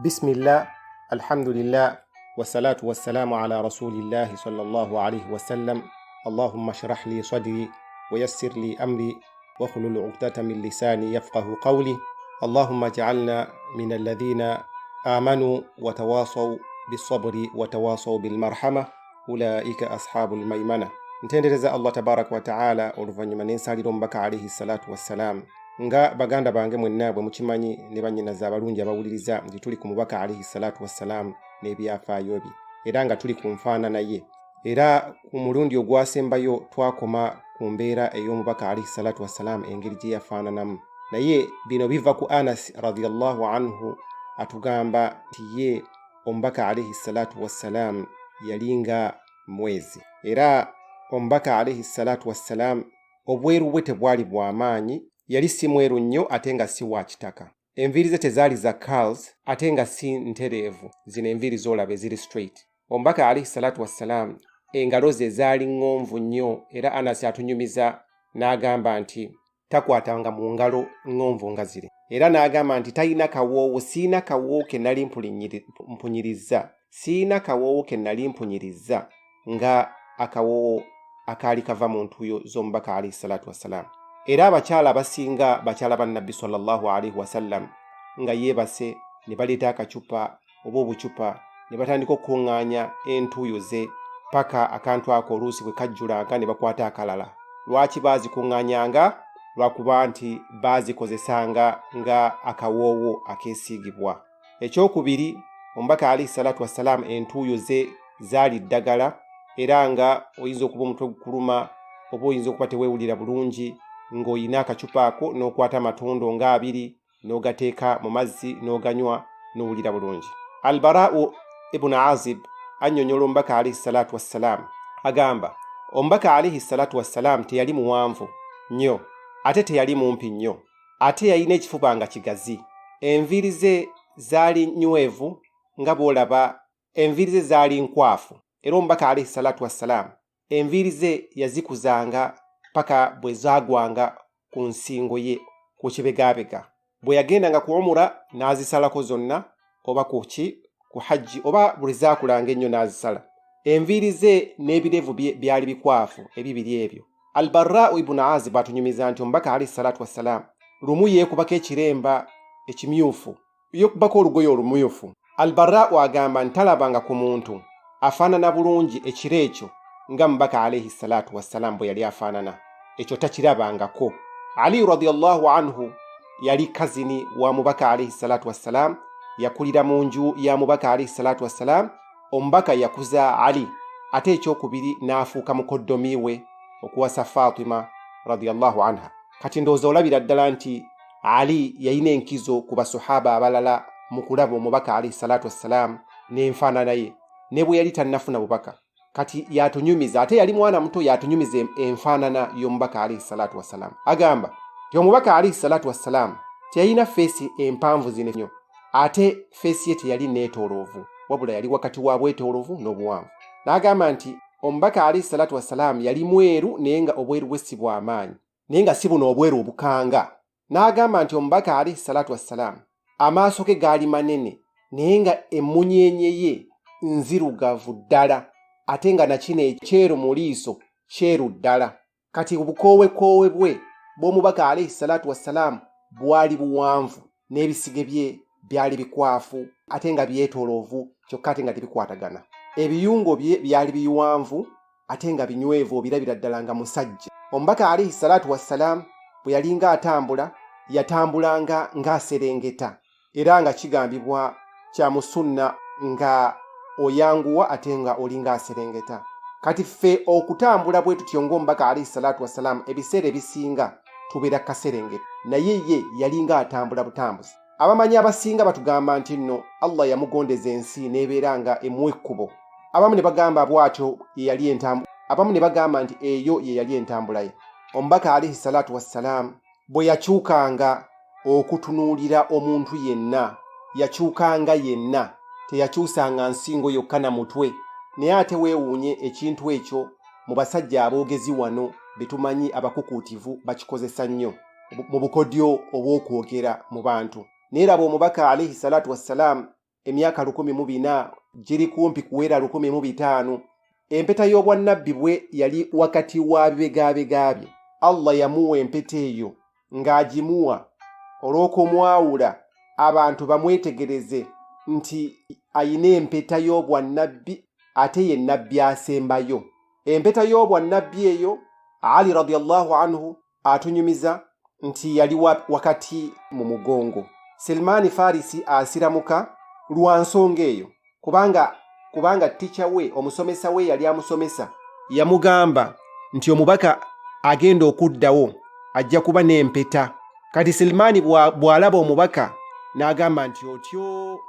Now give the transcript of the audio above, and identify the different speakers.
Speaker 1: بسم الله الحمد لله والصلاة والسلام على رسول الله صلى الله عليه وسلم. اللهم اشرح لي صدري ويسر لي أمري واحلل عقدة من لساني يفقه قولي. اللهم اجعلنا من الذين آمنوا وتواصوا بالصبر وتواصوا بالمرحمة أولئك أصحاب الميمنة. Ntendereza Allah tabaraka wa ta'ala oluvannyuma n'ensalira omubaka alayhi salatu wassalam. Nga baganda bange mwenna bwe mukimanyi ne bannyinaze abalungi abawuliriza nti tuli ku mubaka alayhi salatu wassalam n'ebyafaayo bye, era nga tuli ku nfaanana ye. Era ku mulundi ogwasembayo twakoma ku mbeera ey'omubaka alayhi salatu wassalam engeri gye yafaananamu. Naye bino biva ku Anas radiyallahu anhu atugamba nti ye omubaka alayhi salatu wassalam yalinga mwezi. Era omubaka alayhi salatu wassalam obweru bwe tebwali bw'amaanyi, yali si mweru nnyo ate nga si wa kitaka. Enviiri ze tezaali za curls ate nga si ntereevu, zino enviiri z'olaba eziri straight. Omubaka alayhi salatu wassalam engalo ze zaali ŋŋonvu nnyo, era Anas atunyumiza n'agamba nti takwatanga mu ngalo ŋŋonvu nga ziri. Era n'agamba nti talina kawoowo, siina kawoowo ke nali mpunyirizza, siina kawoowo ke nali mpunyirizza nga akawoowo akaali kava mu ntuuyo z'omubaka alayhi salatu wassalam. Era abakyala abasinga bakyala ba Nabbi sallallahu alayhi wasallam nga yeebase ne baleeta akacupa oba obucupa ne batandika okuŋŋaanya entuuyo ze paka akantu ako oluusi bwe kajjulanga ne bakwata akalala. Lwaki baazikuŋŋaanyanga? Lwakuba nti baazikozesanga nga akawoowo akeesiigibwa. Ekyokubiri, omubaka alayhi salatu wassalam entuuyo ze zaali ddagala, era nga oyinza okuba omutwe gukuluma oba oyinza okuba teweewulira bulungi ng'olina akacupa ako n'okwata amatondo nga abiri n'ogateeka mu mazzi n'oganywa n'owulira bulungi. Al-Bara'u ibn Azib annyonnyola omubaka alayhi salatu wassalam agamba omubaka alayhi salatu wassalam teyali muwanvu nnyo ate teyali mumpi nnyo, ate yalina ekifuba nga kigazi. Enviiri ze zaali nywevu nga bw'olaba, enviiri ze zaali nkwafu. Era omubaka alayhi salatu wassalam enviiri ze yazikuzanga paka bwe zaagwanga ku nsingo ye, ku kibegabega. Bwe yagendanga ku umura n'azisalako zonna, oba ku hajji oba bwe zaakulanga ennyo n'azisala. Enviiri ze n'ebirevu byali bikwafu ebibiri ebyo. Al-Barra'u ibn Azib atunyumiza nti omubaka alayhi salatu wassalam lumu yeekubako ekiremba ekimyufu, yeekubako olugoye olumyufu. Al-Barra'u agamba ntalabanga ku muntu afaanana bulungi ekiro ekyo nga mubaka alayhi salatu wassalam bwe yali afaanana. Ekyo takirabangako. Ali radiyallahu anhu yali kazini wa mubaka alayhi salatu wassalam, yakulira mu nju ya mubaka alayhi salatu wassalam. Omubaka yakuza Ali, ate ekyokubiri n'afuuka mukoddomi we okuwasa Fatima radiyallahu anha. Kati ndowooza olabira ddala nti Ali yalina enkizo ku basahaba abalala mu kulaba omubaka alayhi salatu wassalam n'enfaanana ye, ne bwe yali tannafuna bubaka. Kati yatunyumiza, ate yali mwana muto, yatunyumiza enfaanana y'omubaka alayhi salatu wassalam. Agamba nti omubaka alayhi salatu wassalam teyalina feesi empanvu zino nnyo, ate feesi ye teyali neetooloovu, wabula yali wakati wa bwetooloovu n'obuwanvu. N'agamba nti omubaka alayhi salatu wassalam yali mweru naye nga obweru bwe si bw'amaanyi, naye nga si buno obweru obukanga. N'agamba nti omubaka alayhi salatu wassalam amaaso ge gaali manene naye nga emmunyeenye ye nzirugavu ddala, ate nga nakino ekyeru mu liiso kyeru ddala. Kati obukoowekoowe bwe bw'omubaka alayhi salatu wassalam bwali buwanvu, n'ebisige bye byali bikwafu ate nga byetooloovu kyokka ate nga tebikwatagana. Ebiyungo bye byali biwanvu ate nga binywevu, obirabira ddala nga musajja. Omubaka alayhi salatu wassalam bwe yalinga atambula, yatambulanga ng'aserengeta, era nga kigambibwa kya musunna nga oyanguwa ate nga olinga aserengeta. Kati ffe okutambula bwe tutyo ng'omubaka alayhi salatu wassalam ebiseera ebisinga tubeera kaserengeta, naye ye yalinga atambula butambuzi. Abamanyi abasinga batugamba nti nno Allah yamugondeza ensi n'ebeera nga emuwa ekkubo. Abamu ne bagamba bw'atyo ye yali entambula, abamu ne bagamba nti eyo ye yali entambula ye. Omubaka alayhi salatu wassalam bwe yakyukanga okutunuulira omuntu yenna, yakyukanga yenna, teyakyusanga nsingo yokka na mutwe. Naye ate weewuunye ekintu ekyo mu basajja aboogezi wano betumanyi abakukuutivu bakikozesa nnyo mu bukodyo obw'okwogera mu bantu. Naye laba omubaka alayhi salatu wassalam emyaka 104 giri kumpi kuwera 105. Empeta y'obwannabbi bwe yali wakati wa bibegabega bye. Allah yamuwa empeta eyo ng'agimuwa olw'okumwawula abantu bamwetegereze nti ayina empeta y'obwannabbi ate ye nnabbi asembayo. Empeta y'obwannabbi eyo Ali radiyallahu anhu atunyumiza nti yali wakati mu mugongo. Salman Farisi asiramuka lwa nsonga eyo kubanga teacher we, omusomesa we yali amusomesa, yamugamba nti omubaka agenda okuddawo ajja kuba n'empeta. Kati Salman bw'alaba omubaka n'agamba nti otyo